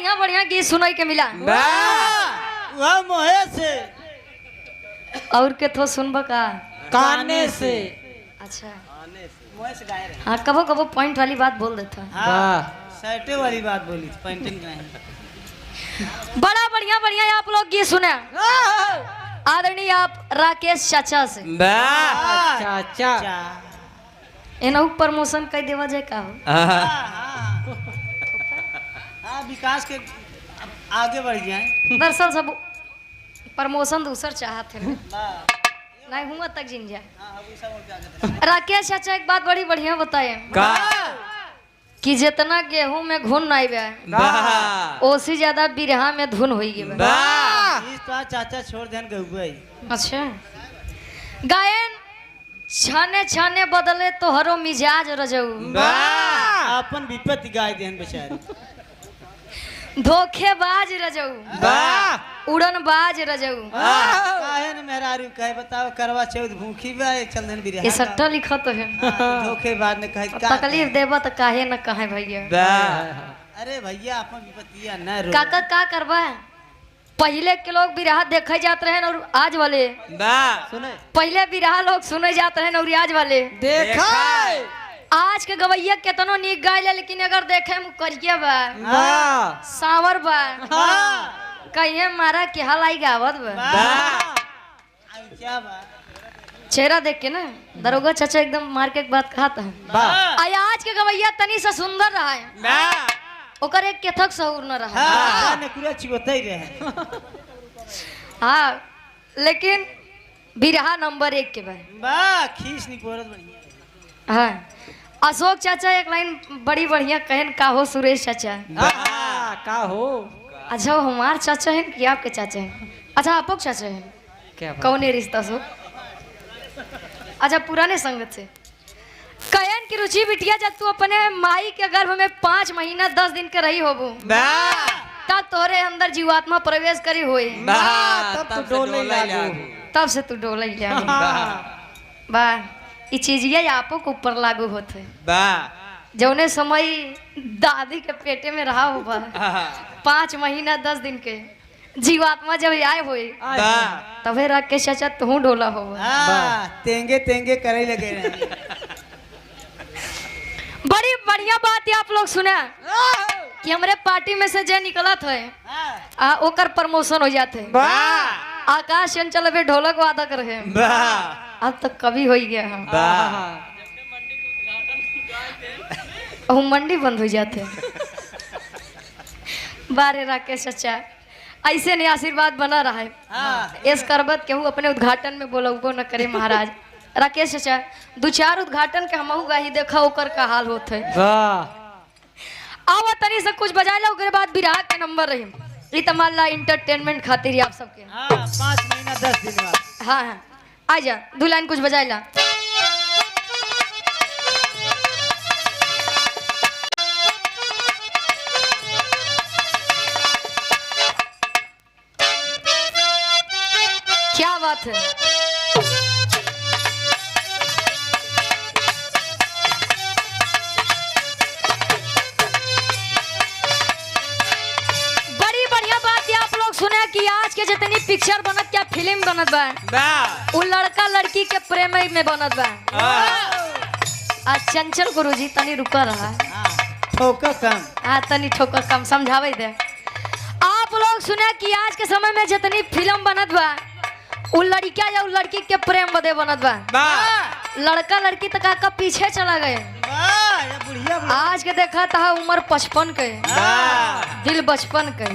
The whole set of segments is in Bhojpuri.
बढ़िया बढ़िया गीत सुनाई के मिला वह मोहे से और के थो सुनब का काने से। अच्छा मोहे से गाय रहे। हाँ कबो कबो पॉइंट वाली बात बोल देता है। हाँ सैटे वाली बात बोली थी, पेंटिंग नहीं। बड़ा बढ़िया बढ़िया आप लोग गीत सुने आदरणीय आप राकेश चाचा से चाचा एनहु प्रमोशन कर देवा जाए का हो। हाँ विकास के आगे बढ़ जाए। दरअसल सब प्रमोशन दूसर चाहते हैं नहीं हुआ तक जिन जाए। राकेश चाचा एक बात बड़ी बढ़िया बताए कि जितना गेहूं में घुन नहीं बा ओसी ज्यादा बिरहा में धुन हो गई बा। इस तो चाचा छोड़ देन गई। अच्छा गायन छाने छाने बदले तो हरो मिजाज रजऊ अपन विपत्ति गाय देन बेचारे। धोखेबाज रजऊ उड़नबाज रजऊ काहे न मेहरारू कहे बताओ करवा चौथ भूखी बा चल देन बिरहा। ये सट्टा लिखा तो है धोखेबाज ने कहे का तकलीफ देबा तो काहे न कहे भैया। अरे भैया अपन विपत्तियां न रो। काका का करवा पहले के लोग बिरहा देखे जाते रहे और आज वाले सुने पहले बिरहा लोग सुने जाते रहे और आज वाले देखा आज के गवैया केतनो नीक गायले लेकिन अगर देखे में करिया बा सावर बा कहिए मारा के हाल आई गावत बा क्या बा चेहरा देख के ना दरोगा चाचा एकदम मार के एक बात कहा था आज के गवैया तनी सा सुंदर रहा है ओकर एक केथक सहूर न रहा। हां ने पूरा चिवतई रहे। हाँ लेकिन बिरहा नंबर 1 के बा खीस निकोरत बढ़िया। हाँ अशोक चाचा एक लाइन बड़ी बढ़िया कहन का हो सुरेश चाचा का हो। अच्छा वो हमार चाचा है कि आपके चाचा है। अच्छा आपक चाचा है क्या कौन है रिश्ता सो। अच्छा पुराने संगत से कहन की रुचि बिटिया जब तू अपने माई के गर्भ में 5 महीना 10 दिन के रही होबू तब तोरे अंदर जीवात्मा प्रवेश करी होए तब तो डोले लागू। तब से तू डोले लागू बा ई चीजिया आपो के ऊपर लागू होते जौने समय दादी के पेटे में रहा हो 5 महीना 10 दिन के जीवात्मा जब आए होए तबे रख के चाचा तू डोला हो। तेंगे तेंगे करे लगे रहे। बड़ी बढ़िया बात है आप लोग सुना कि हमारे पार्टी में से जे निकलत है ओकर प्रमोशन हो जाते आकाश चंचल अबे ढोलक वादक रहे अब तक कभी हो गया मंडी बंद हो जाते बारे राकेश चाचा ऐसे नहीं आशीर्वाद बना रहा है इस करबत केहू अपने उद्घाटन में बोलबो न करे महाराज। राकेश चाचा 2-4 उद्घाटन के हमहू गाही देखा ओकर का हाल होत है। आओ तनी से कुछ बजा लो ओकरे बाद बिरहा के नंबर रही ई तमाला एंटरटेनमेंट खातिर आप सबके 5 महीना 10 दिन बाद। हाँ हाँ आ जा 2 लाइन कुछ बजाइला। क्या बात है बड़ी बढ़िया बात है आप लोग सुने कि आज के जितनी पिक्चर बनत क्या फिल्म बनत बा वो लड़का लड़की के प्रेम में बनत बा। आज चंचल गुरुजी तनी रुका रहा ठोका कम तनी ठोकर कम समझावे दे। आप लोग सुने कि आज के समय में जितनी फिल्म बनत बा वो लड़किया या लड़की के प्रेम बदे बनत बा। लड़का लड़की तक का पीछे चला गए आज के देखा था उम्र 55 के दिल 55 के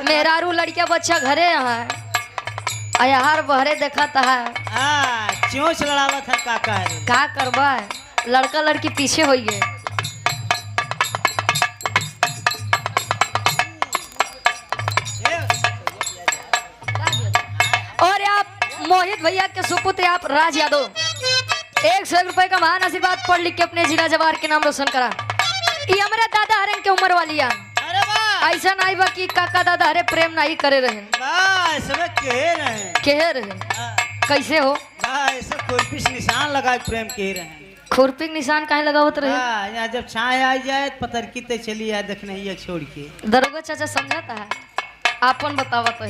मेहरारू लड़किया बच्चा घरे यहाँ हर बहरे देखा था चोंच लड़ावा था काका का करबा लड़का लड़की पीछे हो गए। और आप मोहित भैया के सुपुत्र आप राज यादव 100 रुपए का महान आशीर्वाद पढ़ लिख के अपने जिला जवार के नाम रोशन करा। ये हमारे दादा हरे के उम्र वाली ऐसा नहीं बा कि काका दादा हरे प्रेम नहीं करे रहे कहे रहे कैसे हो ऐसा कोई निशान लगा प्रेम कह रहे हैं खुरपी के निशान काहे लगावत रहे? यहाँ जब छाए आ जाए पतरकी ते चली आए देखने ये छोड़ के। दरोगा चाचा समझाता है, आपन बतावत है।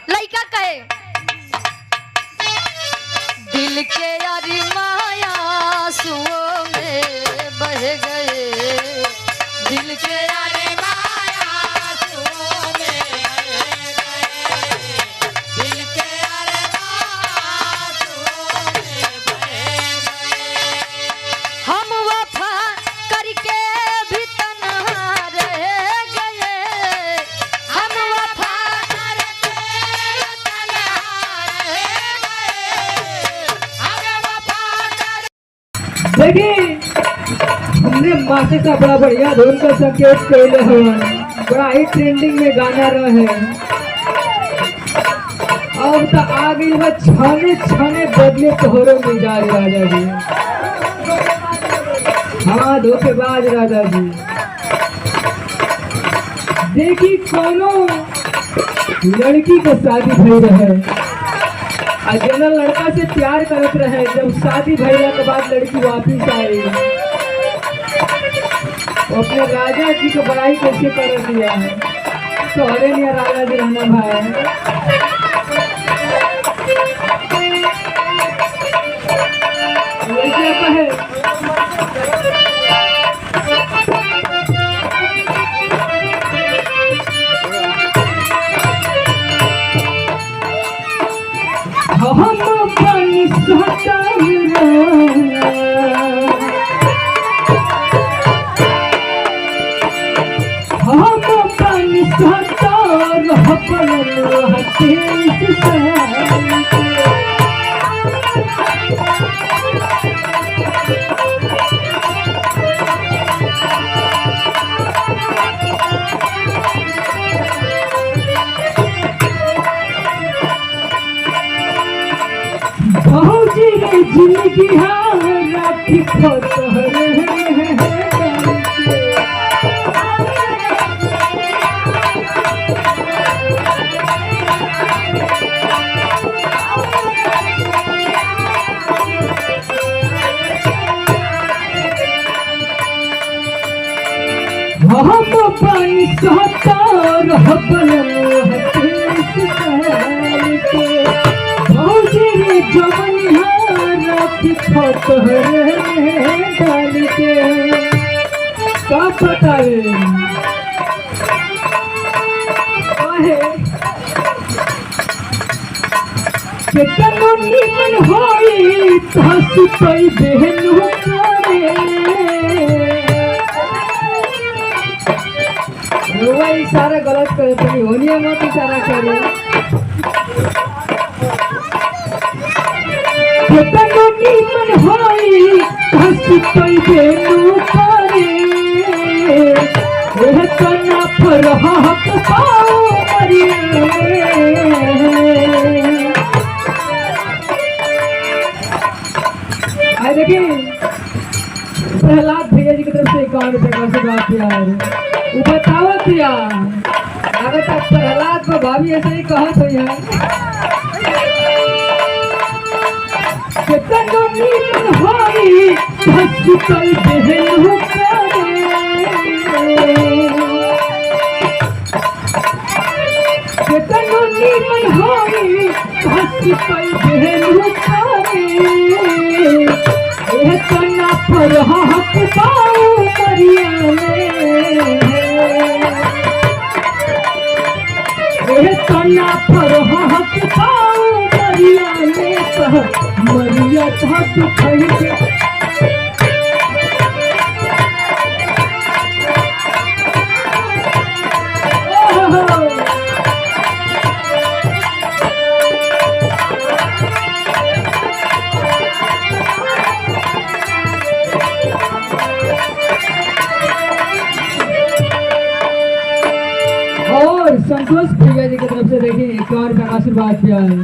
लइका कहे दिल के यारी माया सुओ में बह गए, दिल के यारी माया सुओ में बह गए, दिल के यारी माया सुओ में बह गए। हम वफा करके भी तन्हा रह गए, हम वफा करके भी तन्हा रह गए, हम वफा कर। देखिए हमने माथे का बड़ा बढ़िया धुन का संकेत कैले हवन, बड़ा ही ट्रेंडिंग में गाना रहे। अब तो आ गई है छाने छाने बदले तोहरो मिजाज राजा जी। हाँ धोखेबाज राजा जी। देखी कोनो लड़की के शादी भई रहे और जना लड़का से प्यार करत रहे, जब शादी भइला के बाद लड़की वापिस आई, वो अपने राजा जी को बड़ाई कैसे कर दिया है। तोहरे लिए राजा जी रहना भाई। वैसे कहे हम पानी सहता हम पानी सहता अपन हथे भौजी रे जिंदगी राखी खोतहर हम पानी सहता अपन भौजी रे जमनिहार खोतहर डाल के का बताए केतनो निमन होई हंसी पई बहनु करे वही सारा गलत करे तनी होलिया मत इशारा करे केतनो निमन होई हंसी पई बहनु करे वह तना फरहत पाओ मरिए। देखिए प्रहलाद भैया जी की तरफ से 51 रुपए का आशीर्वाद किया है। वो बतावत यार अगर तक प्रहलाद को भाभी ऐसे ही कहत हो यार केतनो नीमन होई हंसी पई बहनु करे केतनो नीमन होई हंसी पई बहनु करे यह तना फरहत पाओ मरिया यह तना फरहत पाओ मरिया मरिया था तू खैके और संतोष भैया जी की तरफ से देखिए 51 रुपए का आशीर्वाद किया है।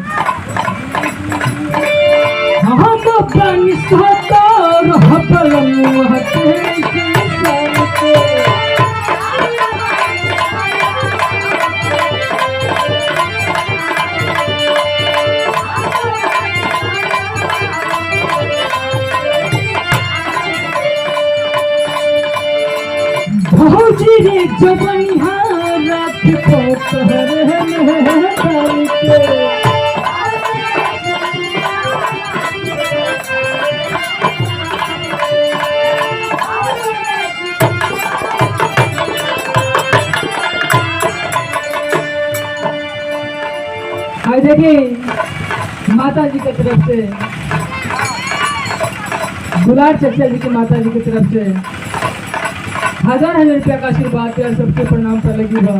हम बन सहता रहबलम हटे से जो बनिहारा के पोतहर में करके हाय देखिए माता जी की तरफ से गुलार चचा जी के माता जी की तरफ से 1000 रुपया का आशीर्वाद है। सबके प्रणाम कर लगेगा।